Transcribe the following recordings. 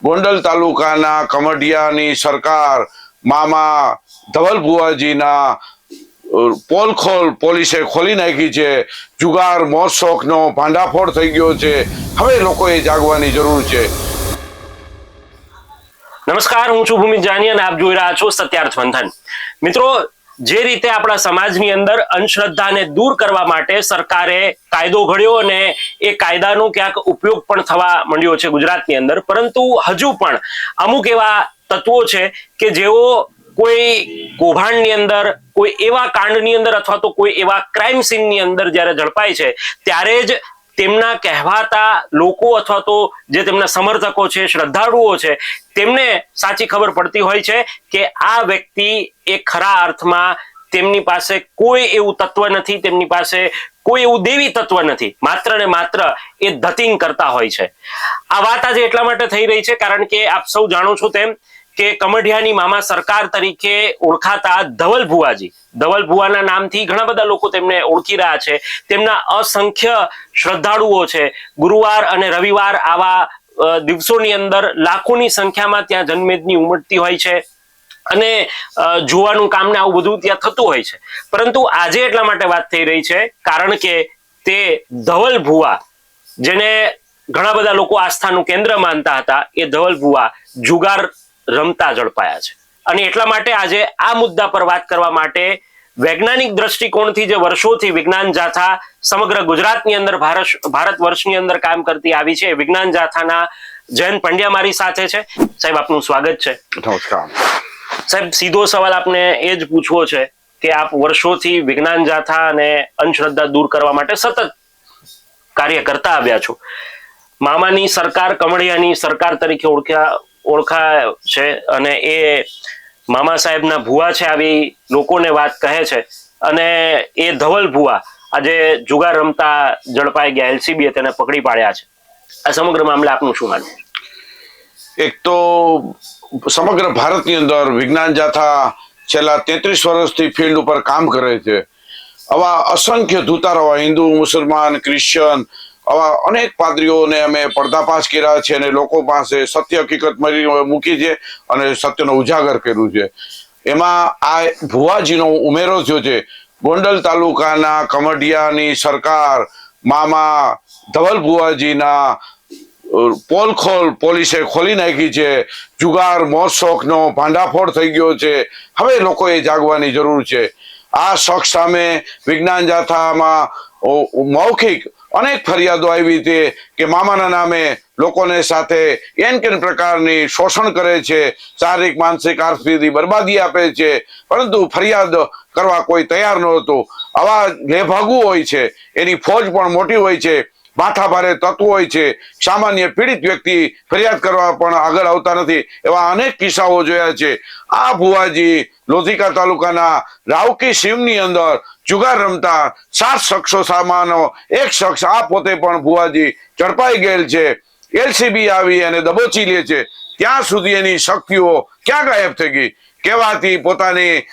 ગોંડલ તાલુકાના કમઢિયાની સરકાર મામા ધવલ ભુવાજીના પોલખોલ પોલીસે ખોલી નાખી છે। જુગાર મોજ શોખનો ભાંડાફોડ થઈ ગયો છે। હવે લોકોએ જાગવાની જરૂર છે। નમસ્કાર, હું છું ભૂમિ જાની અને આપ જોઈ રહ્યા છો સત્યાર્થ મંથન। મિત્રો, જે રીતે આપણા સમાજની અંદર અંધશ્રદ્ધાને દૂર કરવા માટે સરકારે કાયદો ઘડ્યો અને એ કાયદાનો ક્યાંક ઉપયોગ પણ થવા માંડ્યો છે ગુજરાતની અંદર, પરંતુ હજુ પણ અમુક એવા તત્વો છે કે જેઓ કોઈ કૌભાંડની અંદર, કોઈ એવા કાંડની અંદર અથવા તો કોઈ એવા ક્રાઇમ સીનની અંદર જ્યારે ઝડપાય છે ત્યારે જ તેમના કહેવાતા લોકો અથવા તો જે તેમના સમર્થકો છે, શ્રદ્ધાળુઓ છે, તેમને સાચી ખબર પડતી હોય છે કે આ વ્યક્તિ એ ખરા અર્થમાં તેમની પાસે કોઈ એવું તત્વ નથી, તેમની પાસે કોઈ એવું દેવી તત્વ નથી, માત્ર ને માત્ર એ ધતિંગ કરતા હોય છે। આ વાત આજે એટલા માટે થઈ રહી છે કારણ કે આપ સૌ જાણો છો તેમ કે કમઢિયાની મામા સરકાર તરીકે ઓળખાતા ધવલ ભુવાના નામથી ઘણા બધા લોકો તેમને ઓળખી રહ્યા છે। તેમના અસંખ્ય શ્રદ્ધાળુઓ છે। ગુરુવાર અને રવિવાર આવા દિવસોની અંદર લાખોની સંખ્યામાં ત્યાં જનમેદની ઉમટતી હોય છે અને જોવાનું કામ ને આવું બધું ત્યાં થતું હોય છે। પરંતુ આજે એટલા માટે વાત થઈ રહી છે કારણ કે તે ધવલ ભુવા, જેને ઘણા બધા લોકો આસ્થાનું કેન્દ્ર માનતા હતા, એ ધવલ ભુવા જુગાર રમતા ઝડપાયા છે અને એટલા માટે આજે આ મુદ્દા પર વાત કરવા માટે વૈજ્ઞાનિક દ્રષ્ટિકોણથી જે વર્ષોથી વિજ્ઞાન જાથા સમગ્ર ગુજરાતની અંદર, ભારત વર્ષની અંદર કામ કરતી આવી છે, વિજ્ઞાન જાથાના જયંત પંડ્યા મારી સાથે છે। સાહેબ, આપનું સ્વાગત છે। નમસ્કાર સાહેબ, સીધો સવાલ આપને એ જ પૂછવો છે કે આપ વર્ષોથી વિજ્ઞાન જાથા અને અંધશ્રદ્ધા દૂર કરવા માટે સતત કાર્ય કરતા આવ્યા છો। મામાની સરકાર કમઢિયાની સરકાર તરીકે ઓળખાય છે અને એ મામા સાહેબના ભુવા છે આવી લોકોને વાત કહે છે અને એ ધવલ ભુવા આજે જુગાર રમતા ઝડપાઈ ગયા, એલસીબીએ તેને પકડી પાડ્યા છે। આ સમગ્ર મામલે આપનું શું માનવું? એક તો સમગ્ર ભારતની અંદર વિજ્ઞાન જાથા છેલ્લા 33 વર્ષથી ફિલ્ડ ઉપર કામ કરે છે। આવા અસંખ્ય ધૂતારો, હિન્દુ, મુસલમાન, ક્રિશ્ચિયન, આવા અનેક પાદરીઓને અમે પર્દાફાશ કર્યા છે અને લોકો પાસે સત્ય હકીકત મૂકી છે અને સત્યનો ઉજાગર કર્યું છે। એમાં આ ભુવાજીનો ઉમેરો થયો છે। ગોંડલ તાલુકાના કમઢિયાની સરકાર મામા ધવલ ભુવાજીના પોલખોલ પોલીસે ખોલી નાખી છે। જુગાર મોજ શોખનો ભાંડાફોડ થઈ ગયો છે। હવે લોકોએ જાગવાની જરૂર છે। આ શખ્સ સામે વિજ્ઞાન જાથામાં મૌખિક અનેક ફરિયાદો આવી હતી કે મામાના નામે લોકોને સાથે એન કેન પ્રકારની શોષણ કરે છે, શારીરિક, માનસિક, આર્થિક બરબાદી આપે છે, પરંતુ ફરિયાદ કરવા કોઈ તૈયાર નહોતું। આવા લેભાગુ હોય છે, એની ફોજ પણ મોટી હોય છે, માથા ભારે તત્વો હોય છે, સામાન્ય પીડિત વ્યક્તિ ફરિયાદ કરવા પણ આગળ આવતા નથી, એવા અનેક કિસ્સાઓ જોયા છે। આ ભુવાજી લોધિકા તાલુકાના રાવકી સીમની અંદર જુગાર રમતા 7 શખ્સો સામાનો એક શખ્સ આ પોતે પણ ભુવાજી ઝડપાઈ ગયેલ છે। એલસીબી આવી અને દબોચી લે છે, ત્યાં સુધી એની શક્તિઓ ક્યાં ગાયબ થઈ ગઈ? કહેવાથી પોતાની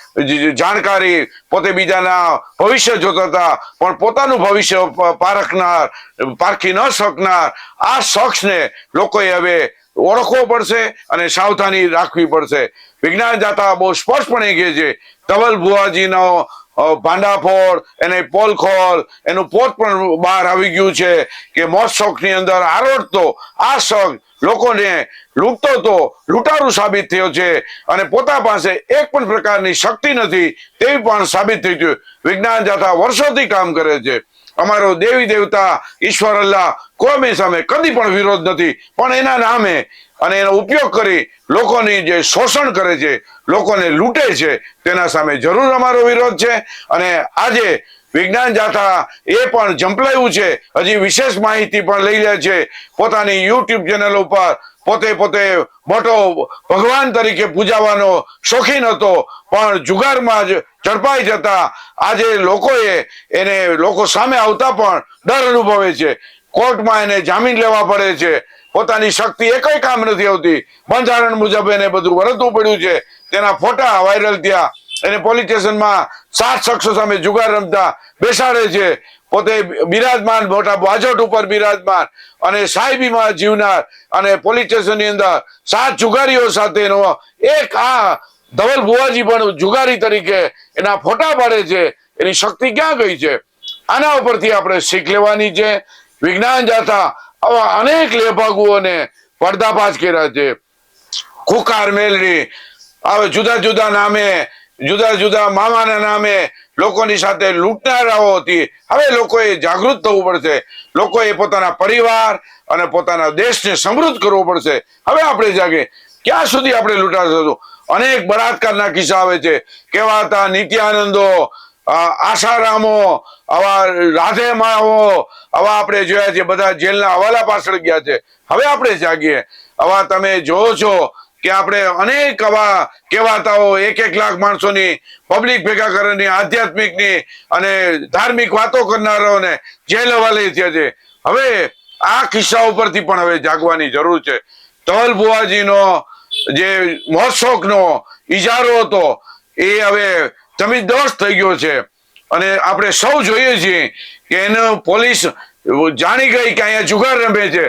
જાણકારી, પોતે બીજાના ભવિષ્ય જોતા હતા પણ પોતાનું ભવિષ્ય પારખી ન શકનાર આ શખ્સને લોકોએ હવે ઓળખવો પડશે અને સાવધાની રાખવી પડશે। વિજ્ઞાન જાથા બહુ સ્પષ્ટપણે કહે છે ધવલ ભુવાજીનો ભાંડાફોડ, એને પોલખોલ, એનું પોત પણ બહાર આવી ગયું છે કે મોજ શોખની અંદર આરોટતો આ શખ્સ લોકોને લૂંટતો તો લૂંટારૂ સાબિત થયો છે અને પોતા પાસે એક પણ પ્રકારની શક્તિ નથી તેવી પણ સાબિત થઈ ગયું। વિજ્ઞાન જાથા વર્ષોથી કામ કરે છે। અમારો દેવી દેવતા ઈશ્વર અલ્લાહ કોઈ સામે કદી પણ વિરોધ નથી, પણ એના નામે અને એનો ઉપયોગ કરી લોકોની જે શોષણ કરે છે, લોકોને લૂંટે છે, તેના સામે જરૂર અમારો વિરોધ છે। અને આજે વિજ્ઞાન જાથા એ પણ ઝંપલાયું છે, હજી વિશેષ માહિતી પણ લઈ લે છે। પોતાની યુટ્યુબ ચેનલ ઉપર પોતે મોટો ભગવાન તરીકે પૂજાવાનો શોખીન હતો, પણ જુગારમાં જ ઝડપાઈ જતા આજે લોકો સામે આવતા પણ ડર અનુભવે છે। કોર્ટમાં એને જામીન લેવા પડે છે, પોતાની શક્તિ એ કઈ કામ નથી આવતી। બંધારણ મુજબ એને બધું વર્તવું પડ્યું છે। તેના ફોટા વાયરલ થયા, એને પોલીસ સ્ટેશનમાં 7 શખ્સો સામે જુગાર રમતા બેસાડે છે। પોતે બિરાજમાન, મોટા બાજોટ ઉપર બિરાજમાન અને સાહેબીમાં જીવનાર અને પોલીસ સ્ટેશનની અંદર 7 જુગારીઓ સાથેનો એક આ ધવલ ભુવાજી પણ જુગારી તરીકે એના ફોટા પાડે છે. એની શક્તિ ક્યાં ગઈ છે? આના ઉપરથી આપણે શીખ લેવાની છે. વિજ્ઞાન જાથા આવા અનેક લેભાગુઓને પડદાફાશ કર્યા છે. ખુખાર મેલડી હવે જુદા જુદા નામે, જુદા જુદા મામાના નામે લોકોની સાથે લૂંટનારાઓથી હવે લોકોએ જાગૃત થવું પડશે. લોકોએ પોતાના પરિવાર અને પોતાના દેશને સમૃદ્ધ કરવો પડશે. હવે આપણે જાગે. ક્યાં સુધી આપણે લૂંટાશું? અનેક બળાત્કારના કિસ્સા આવે છે. કેવા હતા નિત્યાનંદો, આશારામો, આવા રાધેમાઓ, આવા આપણે જોયા છે. બધા જેલના હવાલા પાછળ ગયા છે. હવે આપણે જાગીએ. આવા તમે જોવો છો કે આપણે અનેક આવા કહેવાતાઓ 1 લાખ માણસોની પબ્લિક ભેગા કરીને આધ્યાત્મિકની અને ધાર્મિક વાતો કરનારાઓને જેલ હવાલે થયા છે. હવે આ કિસ્સા ઉપરથી પણ હવે જાગવાની જરૂર છે. ધવલ ભુવાજીનો જે મોજશોખનો ઇજારો હતો એ હવે જમીનદોસ્ત થઈ ગયો છે. અને આપણે સૌ જોઈએ છીએ કે એનો પોલીસ જાણી ગઈ કે અહીંયા જુગાર રમે છે,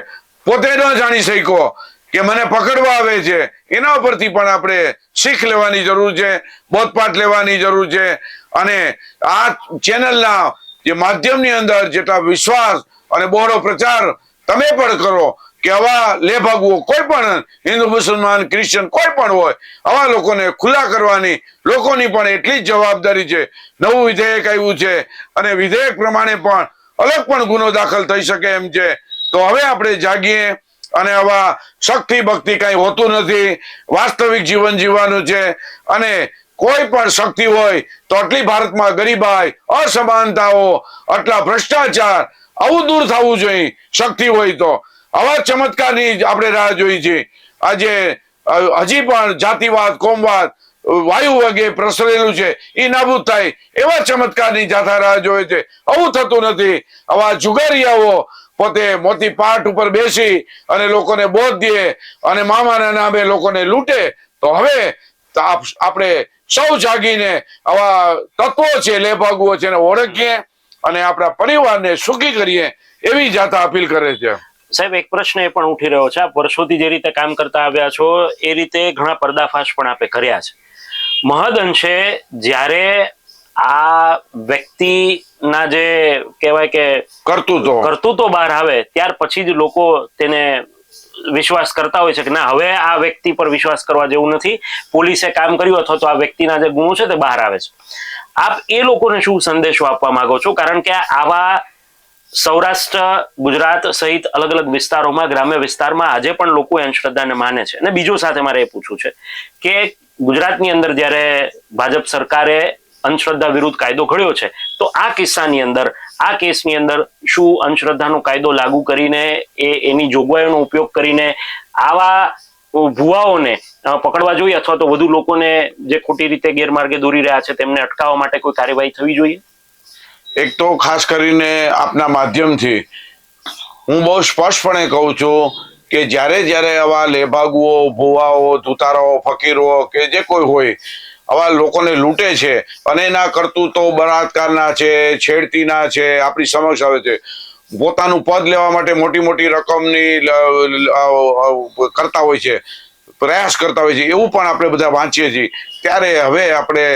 પોતે ન જાણી શક્યો કે મને પકડવા આવે છે. એના ઉપરથી પણ આપણે શીખ લેવાની જરૂર છે, બોધપાઠ લેવાની જરૂર છે. અને આ ચેનલના જે માધ્યમની અંદર જેટલા વિશ્વાસ અને બહોળો પ્રચાર તમે પણ કરો કે આવા લેભાગુઓ કોઈ પણ હિન્દુ, મુસલમાન, ક્રિશ્ચન કોઈ પણ હોય, આવા લોકોને ખુલ્લા કરવાની લોકોની પણ એટલી જ જવાબદારી છે. નવું વિધેયક આવ્યું છે અને વિધેયક પ્રમાણે પણ અલગ પણ ગુનો દાખલ થઈ શકે એમ છે. તો હવે આપણે જાગીએ અને આવા શક્તિ ભક્તિ કઈ હોતું નથી. વાસ્તવિક જીવન જીવવાનું છે. અને કોઈ પણ શક્તિ હોય તો આટલી ભારતમાં ગરીબાઈ, અસમાનતાઓ, આટલા ભ્રષ્ટાચાર આવું દૂર થવું જોઈએ. શક્તિ હોય તો આવા ચમત્કારની આપણે રાહ જોઈ છે. આજે હજી પણ જાતિવાદ, કોમવાદ વાયુ વગે પ્રસરેલું છે, એ નાબૂદ થાય એવા ચમત્કારની જાથા રાહ જોઈ છે. આવું થતું નથી. આવા જુગારીયાઓ પોતે મોતી પાટ ઉપર બેસી અને લોકોને બોધ દે અને મામાના નામે લોકોને લૂંટે. તો હવે આપણે સૌ જાગીને આવા તત્વો છે, લેભાગુઓ છે, એને ઓળખીએ અને આપણા પરિવારને સુખી કરીએ એવી જાથા અપીલ કરે છે. સાહેબ, એક પ્રશ્ન એ પણ ઉઠી રહ્યો છે. આપ વર્ષોથી જે રીતે કામ કરતા આવ્યા છો એ રીતે ઘણા પર્દાફાશ પણ આપે કર્યા છે. મહદ અંશે જ્યારે આ વ્યક્તિના જે કહેવાય કે કરતૂતો બહાર આવે ત્યાર પછી જ લોકો તેને વિશ્વાસ કરતા હોય છે કે ના, હવે આ વ્યક્તિ પર વિશ્વાસ કરવા જેવું નથી, પોલીસે કામ કર્યું અથવા તો આ વ્યક્તિના જે ગુણો છે તે બહાર આવે છે. આપ એ લોકોને શું સંદેશો આપવા માંગો છો? કારણ કે આવા સૌરાષ્ટ્ર, ગુજરાત સહિત અલગ અલગ વિસ્તારોમાં, ગ્રામ્ય વિસ્તારમાં આજે પણ લોકો અંધશ્રદ્ધાને માને છે. અને બીજું સાથે મારે એ પૂછવું છે કે ગુજરાતની અંદર જ્યારે ભાજપ સરકારે અંધશ્રદ્ધા વિરુદ્ધ કાયદો ઘડ્યો છે તો આ કિસ્સાની અંદર, આ કેસની અંદર શું અંધશ્રદ્ધાનો કાયદો લાગુ કરીને એની જોગવાઈઓનો ઉપયોગ કરીને આવા ભુવાઓને પકડવા જોઈએ અથવા તો વધુ લોકોને જે ખોટી રીતે ગેરમાર્ગે દોરી રહ્યા છે તેમને અટકાવવા માટે કોઈ કાર્યવાહી થવી જોઈએ? એક તો ખાસ કરીને આપના માધ્યમથી હું બહુ સ્પષ્ટપણે કહું છું કે જ્યારે આવા લેભાગુઓ, ભુવાઓ, ધુતારાઓ, ફકીરો કે જે કોઈ હોય આવા લોકોને લૂંટે છે અને એના કરતૂતો બળાત્કારના છે, છેડતીના છે, આપણી સમક્ષ આવે છે. પોતાનું પદ લેવા માટે મોટી મોટી રકમની કરતા હોય છે, પ્રયાસ કરતા હોય છે. એવું પણ આપણે બધા વાંચીએ છીએ. ત્યારે હવે આપણે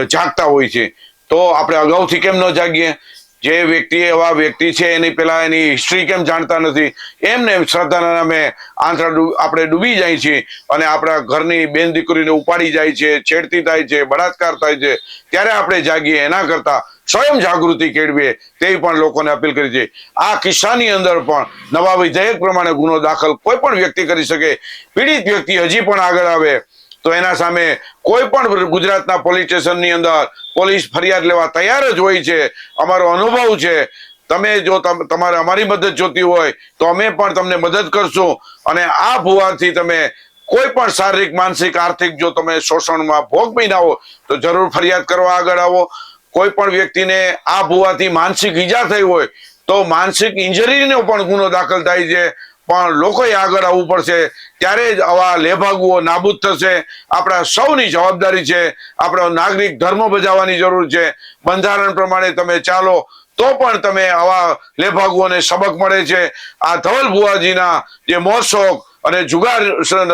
જાગતા હોય છે. તો આપણે અગાઉથી કેમ ન જાગીએ? જે વ્યક્તિ એવા વ્યક્તિ છે એની પેલા એની હિસ્ટ્રી કેમ જાણતા નથી? એમને શ્રદ્ધાના નામે આપણે ડૂબી જાય છે અને આપણા ઘરની બેન દીકરીને ઉપાડી જાય છે, છેડતી થાય છે, બળાત્કાર થાય છે. ત્યારે આપણે જાગીએ. એના કરતા સ્વયં જાગૃતિ કેળવીએ તેવી પણ લોકોને અપીલ કરી છે. આ કિસ્સાની અંદર પણ નવા વિધેયક પ્રમાણે ગુનો દાખલ કોઈ પણ વ્યક્તિ કરી શકે. પીડિત વ્યક્તિ હજી પણ આગળ આવે તો એના સામે કોઈ પણ ગુજરાતના પોલીસ સ્ટેશનની અંદર પોલીસ ફરિયાદ લેવા તૈયાર જ હોય છે. અમારો અનુભવ છે. તમે જો તમારે અમારી મદદ જોતી હોય તો અમે પણ તમને મદદ કરશું. અને આ ભુવાથી તમે કોઈ પણ શારીરિક, માનસિક, આર્થિક જો તમે શોષણમાં ભોગ બન્યા હો તો જરૂર ફરિયાદ કરવા આગળ આવો. કોઈ પણ વ્યક્તિને આ ભુવાથી માનસિક ઈજા થઈ હોય તો માનસિક ઇન્જરીનો પણ ગુનો દાખલ થાય છે. પણ લોકોએ આગળ આવવું પડશે. ત્યારે જ આવા લેભાગુઓ નાબૂદ થશે. આપણા સૌની જવાબદારી છે. આપણો નાગરિક ધર્મ બજાવવાની જરૂર છે. બંધારણ પ્રમાણે તમે ચાલો તો પણ તમે આવા લેભાગુઓને સબક મળે છે. આ ધવલ બુઆજીના જે મોજ શોખ અને જુગાર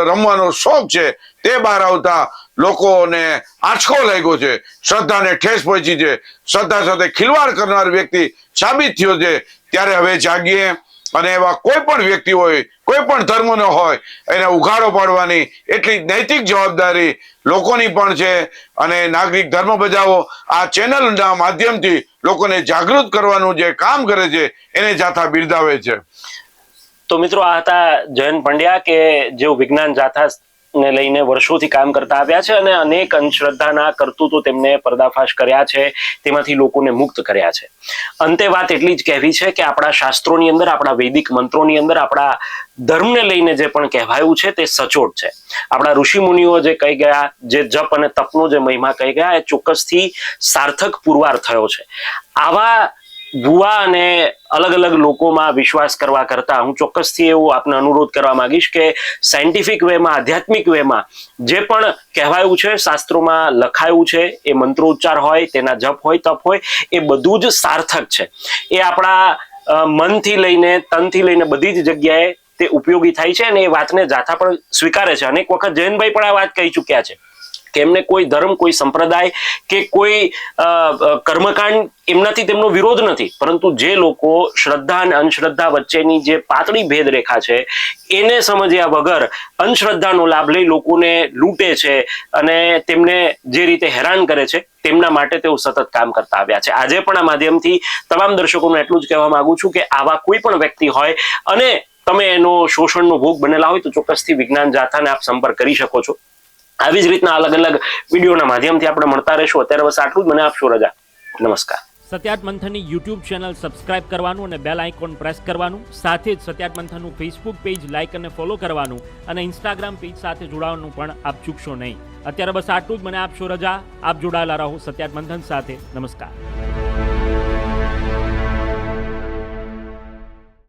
રમવાનો શોખ છે તે બહાર આવતા લોકોને આંચકો લાગ્યો છે, શ્રદ્ધાને ઠેસ પહોંચી છે, શ્રદ્ધા સાથે ખિલવાડ કરનાર વ્યક્તિ સાબિત થયો છે. ત્યારે હવે જાગીએ અને એવા કોઈ પણ વ્યક્તિ હોય, કોઈ પણ ધર્મનો હોય, એને ઉઘાડો પાડવાની એટલી નૈતિક જવાબદારી લોકોની પણ છે. અને નાગરિક ધર્મ બજાવો આ ચેનલના માધ્યમથી લોકોને જાગૃત કરવાનું જે કામ કરે છે એને જાથા બિરદાવે છે. તો મિત્રો, આ હતા જયંત પંડ્યા કે જેઓ વિજ્ઞાન જાથા ને લઈને વર્ષોથી કામ કરતા આવ્યા છે અને અનેક અંધશ્રદ્ધાના કરતૂતો તેમને પર્દાફાશ કર્યા છે, તેમાંથી લોકોને મુક્ત કર્યા છે. અંતે વાત એટલી જ કહેવી છે કે આપણા શાસ્ત્રોની અંદર, આપણા વૈદિક મંત્રોની અંદર આપણા ધર્મને લઈને જે પણ કહેવાયું છે તે સચોટ છે. આપણા ઋષિ મુનિઓ જે કહી ગયા, જે જપ અને તપનો જે મહિમા કહી ગયા, એ ચોક્કસથી સાર્થક પુરવાર થયો છે. આવા ભુવા અને અલગ અલગ લોકોમાં વિશ્વાસ કરવા કરતા હું ચોક્કસથી એવું આપને અનુરોધ કરવા માંગીશ કે સાયન્ટિફિક વેમાં, આધ્યાત્મિક વેમાં જે પણ કહેવાયું છે, શાસ્ત્રોમાં લખાયું છે, એ મંત્રોચ્ચાર હોય, તેના જપ હોય, તપ હોય, એ બધું જ સાર્થક છે. એ આપણા મનથી લઈને, તનથી લઈને બધી જ જગ્યાએ તે ઉપયોગી થાય છે અને એ વાતને જાથા પણ સ્વીકારે છે. અનેક વખત જયંતભાઈ પણ આ વાત કહી ચૂક્યા છે કે એમને કોઈ ધર્મ, કોઈ સંપ્રદાય કે કોઈ કર્મકાંડ એમનાથી તેમનો વિરોધ નથી, પરંતુ જે લોકો શ્રદ્ધા અને અંધશ્રદ્ધા વચ્ચેની જે પાતળી ભેદરેખા છે એને સમજ્યા વગર અંધશ્રદ્ધાનો લાભ લઈ લોકોને લૂંટે છે અને તેમને જે રીતે હેરાન કરે છે, તેમના માટે તેઓ સતત કામ કરતા આવ્યા છે. આજે પણ આ માધ્યમથી તમામ દર્શકોને એટલું જ કહેવા માંગુ છું કે આવા કોઈ પણ વ્યક્તિ હોય અને તમે એનો શોષણનો ભોગ બનેલા હોય તો ચોક્કસથી વિજ્ઞાન જાથાને આપ સંપર્ક કરી શકો છો. આવી જ રીતના અલગ અલગ વિડીયોના માધ્યમથી આપણે મળતા રહીશું. અત્યારે બસ આટલું જ. મને આપશો રજા. નમસ્કાર. સત્યાર્થ મંથનની યુટ્યુબ ચેનલ સબસ્ક્રાઇબ કરવાનું અને બેલ આઇકોન પ્રેસ કરવાનું, સાથે જ સત્યાર્થ મંથનનું ફેસબુક પેજ લાઇક અને ફોલો કરવાનું અને ઇન્સ્ટાગ્રામ પેજ સાથે જોડાવાનું પણ આપ ચૂકશો નહીં. અત્યારે બસ આટલું જ. મને આપશો રજા. આપ જોડાયેલા રહો સત્યાર્થ મંથન સાથે. નમસ્કાર.